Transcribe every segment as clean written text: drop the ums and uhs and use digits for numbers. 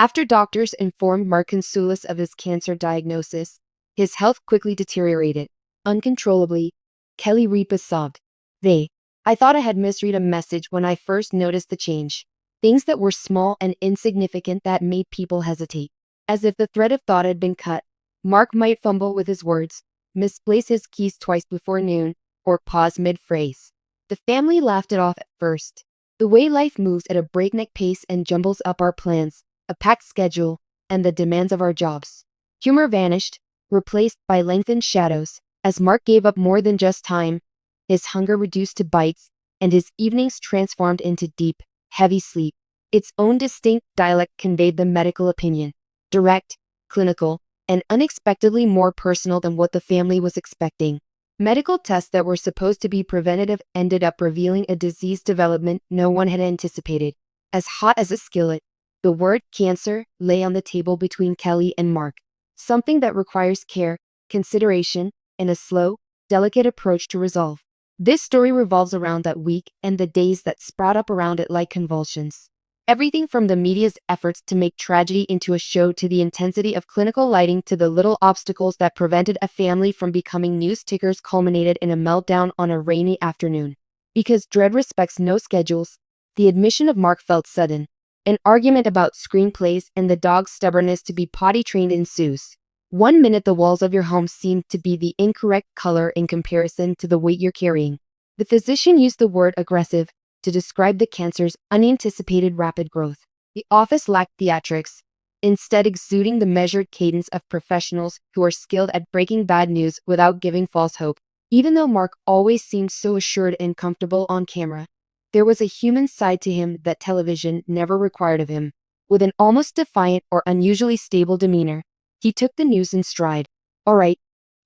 After doctors informed Mark Consuelos of his cancer diagnosis, his health quickly deteriorated. Uncontrollably, Kelly Ripa sobbed. I thought I had misread a message when I first noticed the change. Things that were small and insignificant that made people hesitate. As if the thread of thought had been cut, Mark might fumble with his words, misplace his keys twice before noon, or pause mid-phrase. The family laughed it off at first. The way life moves at a breakneck pace and jumbles up our plans, a packed schedule, and the demands of our jobs. Humor vanished, replaced by lengthened shadows, as Mark gave up more than just time, his hunger reduced to bites, and his evenings transformed into deep, heavy sleep. Its own distinct dialect conveyed the medical opinion, direct, clinical, and unexpectedly more personal than what the family was expecting. Medical tests that were supposed to be preventative ended up revealing a disease development no one had anticipated. As hot as a skillet, the word cancer lay on the table between Kelly and Mark, something that requires care, consideration, and a slow, delicate approach to resolve. This story revolves around that week and the days that sprout up around it like convulsions. Everything from the media's efforts to make tragedy into a show to the intensity of clinical lighting to the little obstacles that prevented a family from becoming news tickers culminated in a meltdown on a rainy afternoon. Because dread respects no schedules, the admission of Mark felt sudden. An argument about screenplays and the dog's stubbornness to be potty trained ensues. One minute the walls of your home seem to be the incorrect color in comparison to the weight you're carrying. The physician used the word aggressive to describe the cancer's unanticipated rapid growth. The office lacked theatrics, instead exuding the measured cadence of professionals who are skilled at breaking bad news without giving false hope. Even though Mark always seemed so assured and comfortable on camera, there was a human side to him that television never required of him. With an almost defiant or unusually stable demeanor, he took the news in stride. "All right,"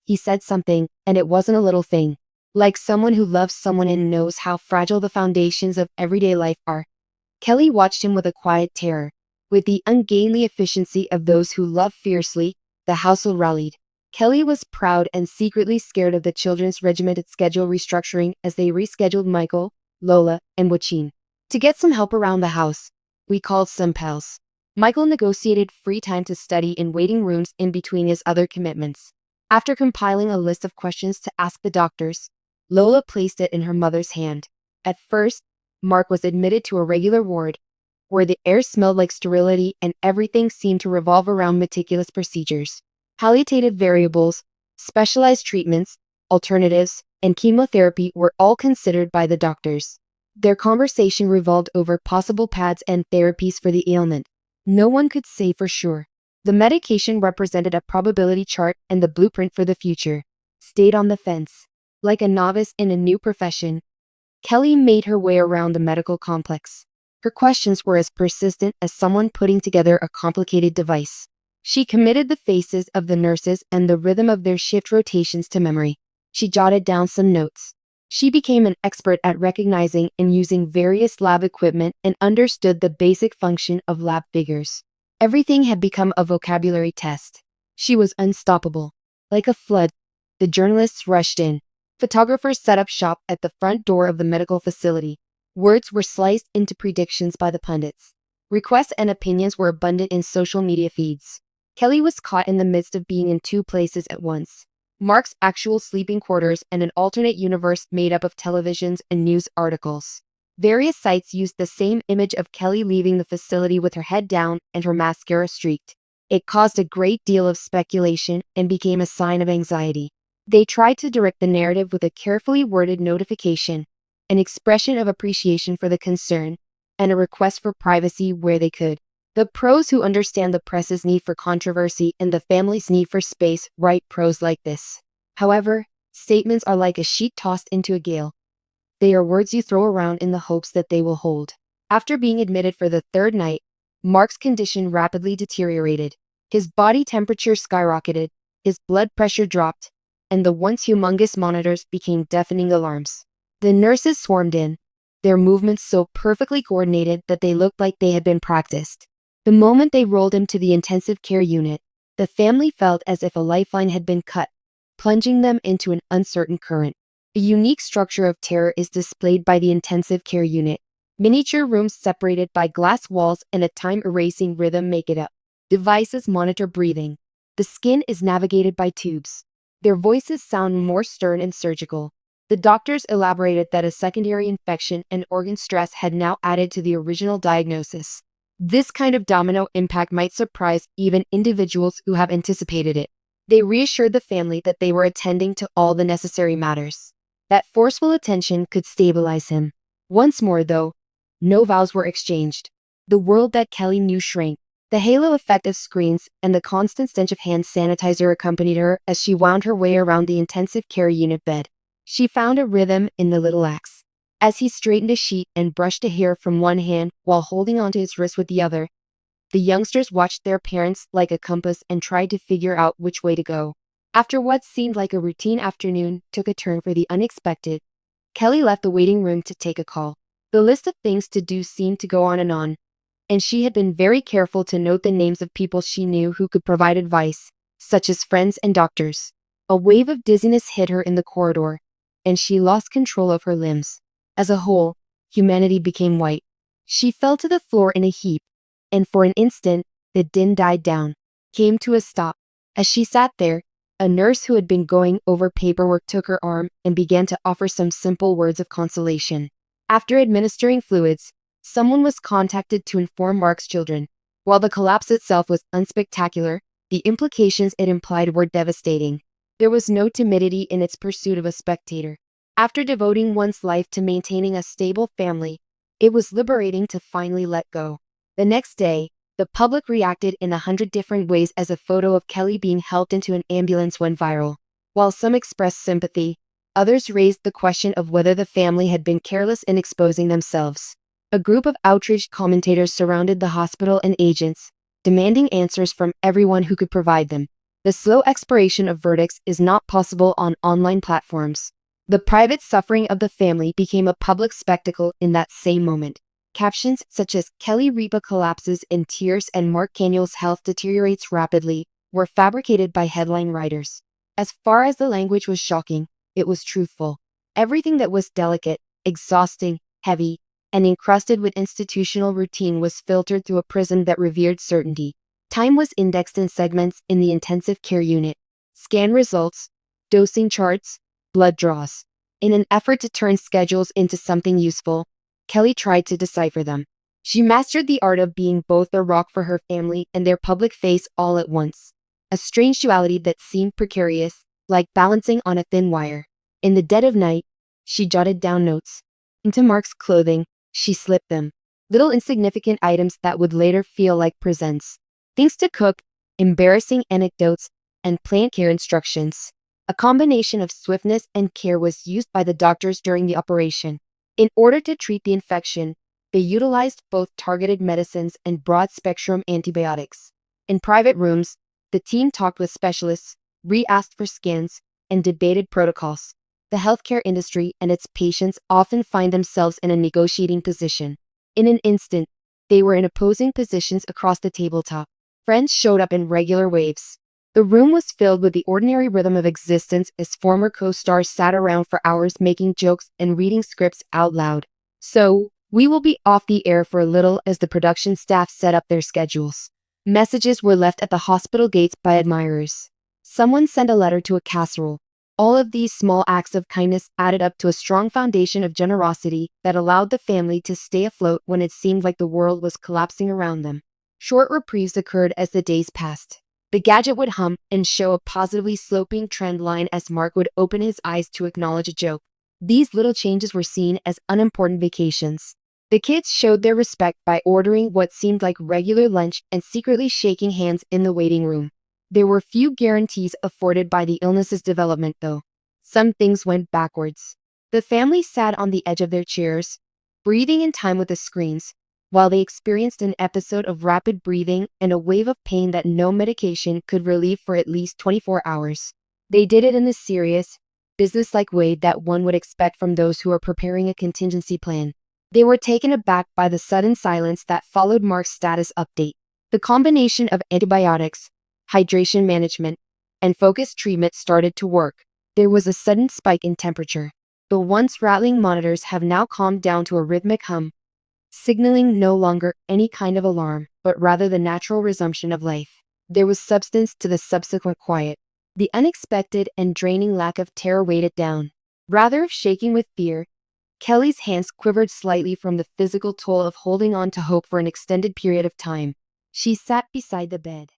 he said something, and it wasn't a little thing. Like someone who loves someone and knows how fragile the foundations of everyday life are. Kelly watched him with a quiet terror. With the ungainly efficiency of those who love fiercely, the household rallied. Kelly was proud and secretly scared of the children's regimented schedule restructuring as they rescheduled Michael, Lola, and Wachin. To get some help around the house, we called some pals. Michael negotiated free time to study in waiting rooms in between his other commitments. After compiling a list of questions to ask the doctors, Lola placed it in her mother's hand. At first, Mark was admitted to a regular ward, where the air smelled like sterility and everything seemed to revolve around meticulous procedures. Palliative variables, specialized treatments, alternatives, and chemotherapy were all considered by the doctors. Their conversation revolved over possible pads and therapies for the ailment. No one could say for sure. The medication represented a probability chart and the blueprint for the future. Stayed on the fence. Like a novice in a new profession, Kelly made her way around the medical complex. Her questions were as persistent as someone putting together a complicated device. She committed the faces of the nurses and the rhythm of their shift rotations to memory. She jotted down some notes. She became an expert at recognizing and using various lab equipment and understood the basic function of lab figures. Everything had become a vocabulary test. She was unstoppable. Like a flood, the journalists rushed in. Photographers set up shop at the front door of the medical facility. Words were sliced into predictions by the pundits. Requests and opinions were abundant in social media feeds. Kelly was caught in the midst of being in two places at once. Mark's actual sleeping quarters and an alternate universe made up of televisions and news articles. Various sites used the same image of Kelly leaving the facility with her head down and her mascara streaked. It caused a great deal of speculation and became a sign of anxiety. They tried to direct the narrative with a carefully worded notification, an expression of appreciation for the concern, and a request for privacy where they could. The pros who understand the press's need for controversy and the family's need for space write prose like this. However, statements are like a sheet tossed into a gale. They are words you throw around in the hopes that they will hold. After being admitted for the third night, Mark's condition rapidly deteriorated. His body temperature skyrocketed, his blood pressure dropped, and the once humongous monitors became deafening alarms. The nurses swarmed in, their movements so perfectly coordinated that they looked like they had been practiced. The moment they rolled him to the intensive care unit, the family felt as if a lifeline had been cut, plunging them into an uncertain current. A unique structure of terror is displayed by the intensive care unit. Miniature rooms separated by glass walls and a time-erasing rhythm make it up. Devices monitor breathing. The skin is navigated by tubes. Their voices sound more stern and surgical. The doctors elaborated that a secondary infection and organ stress had now added to the original diagnosis. This kind of domino impact might surprise even individuals who have anticipated it. They reassured the family that they were attending to all the necessary matters. That forceful attention could stabilize him. Once more, though, no vows were exchanged. The world that Kelly knew shrank. The halo effect of screens and the constant stench of hand sanitizer accompanied her as she wound her way around the intensive care unit bed. She found a rhythm in the little acts. As he straightened a sheet and brushed a hair from one hand while holding onto his wrist with the other, the youngsters watched their parents like a compass and tried to figure out which way to go. After what seemed like a routine afternoon took a turn for the unexpected, Kelly left the waiting room to take a call. The list of things to do seemed to go on, and she had been very careful to note the names of people she knew who could provide advice, such as friends and doctors. A wave of dizziness hit her in the corridor, and she lost control of her limbs. As a whole, humanity became white. She fell to the floor in a heap, and for an instant, the din died down, came to a stop. As she sat there, a nurse who had been going over paperwork took her arm and began to offer some simple words of consolation. After administering fluids, someone was contacted to inform Mark's children. While the collapse itself was unspectacular, the implications it implied were devastating. There was no timidity in its pursuit of a spectator. After devoting one's life to maintaining a stable family, it was liberating to finally let go. The next day, the public reacted in 100 different ways as a photo of Kelly being helped into an ambulance went viral. While some expressed sympathy, others raised the question of whether the family had been careless in exposing themselves. A group of outraged commentators surrounded the hospital and agents, demanding answers from everyone who could provide them. The slow expiration of verdicts is not possible on online platforms. The private suffering of the family became a public spectacle in that same moment. Captions such as "Kelly Ripa collapses in tears" and "Mark Daniels' health deteriorates rapidly" were fabricated by headline writers. As far as the language was shocking, it was truthful. Everything that was delicate, exhausting, heavy, and encrusted with institutional routine was filtered through a prism that revered certainty. Time was indexed in segments in the intensive care unit. Scan results, dosing charts, blood draws. In an effort to turn schedules into something useful, Kelly tried to decipher them. She mastered the art of being both a rock for her family and their public face all at once. A strange duality that seemed precarious, like balancing on a thin wire. In the dead of night, she jotted down notes. Into Mark's clothing, she slipped them. Little insignificant items that would later feel like presents. Things to cook, embarrassing anecdotes, and plant care instructions. A combination of swiftness and care was used by the doctors during the operation. In order to treat the infection, they utilized both targeted medicines and broad-spectrum antibiotics. In private rooms, the team talked with specialists, re-asked for scans, and debated protocols. The healthcare industry and its patients often find themselves in a negotiating position. In an instant, they were in opposing positions across the tabletop. Friends showed up in regular waves. The room was filled with the ordinary rhythm of existence as former co-stars sat around for hours making jokes and reading scripts out loud. "So, we will be off the air for a little," as the production staff set up their schedules. Messages were left at the hospital gates by admirers. Someone sent a letter to a casserole. All of these small acts of kindness added up to a strong foundation of generosity that allowed the family to stay afloat when it seemed like the world was collapsing around them. Short reprieves occurred as the days passed. The gadget would hum and show a positively sloping trend line as Mark would open his eyes to acknowledge a joke. These little changes were seen as unimportant vacations. The kids showed their respect by ordering what seemed like regular lunch and secretly shaking hands in the waiting room. There were few guarantees afforded by the illness's development, though. Some things went backwards. The family sat on the edge of their chairs, breathing in time with the screens, while they experienced an episode of rapid breathing and a wave of pain that no medication could relieve for at least 24 hours. They did it in the serious, businesslike way that one would expect from those who are preparing a contingency plan. They were taken aback by the sudden silence that followed Mark's status update. The combination of antibiotics, hydration management, and focused treatment started to work. There was a sudden spike in temperature. The once rattling monitors have now calmed down to a rhythmic hum, signaling no longer any kind of alarm, but rather the natural resumption of life. There was substance to the subsequent quiet. The unexpected and draining lack of terror weighed it down. Rather shaking with fear, Kelly's hands quivered slightly from the physical toll of holding on to hope for an extended period of time. She sat beside the bed,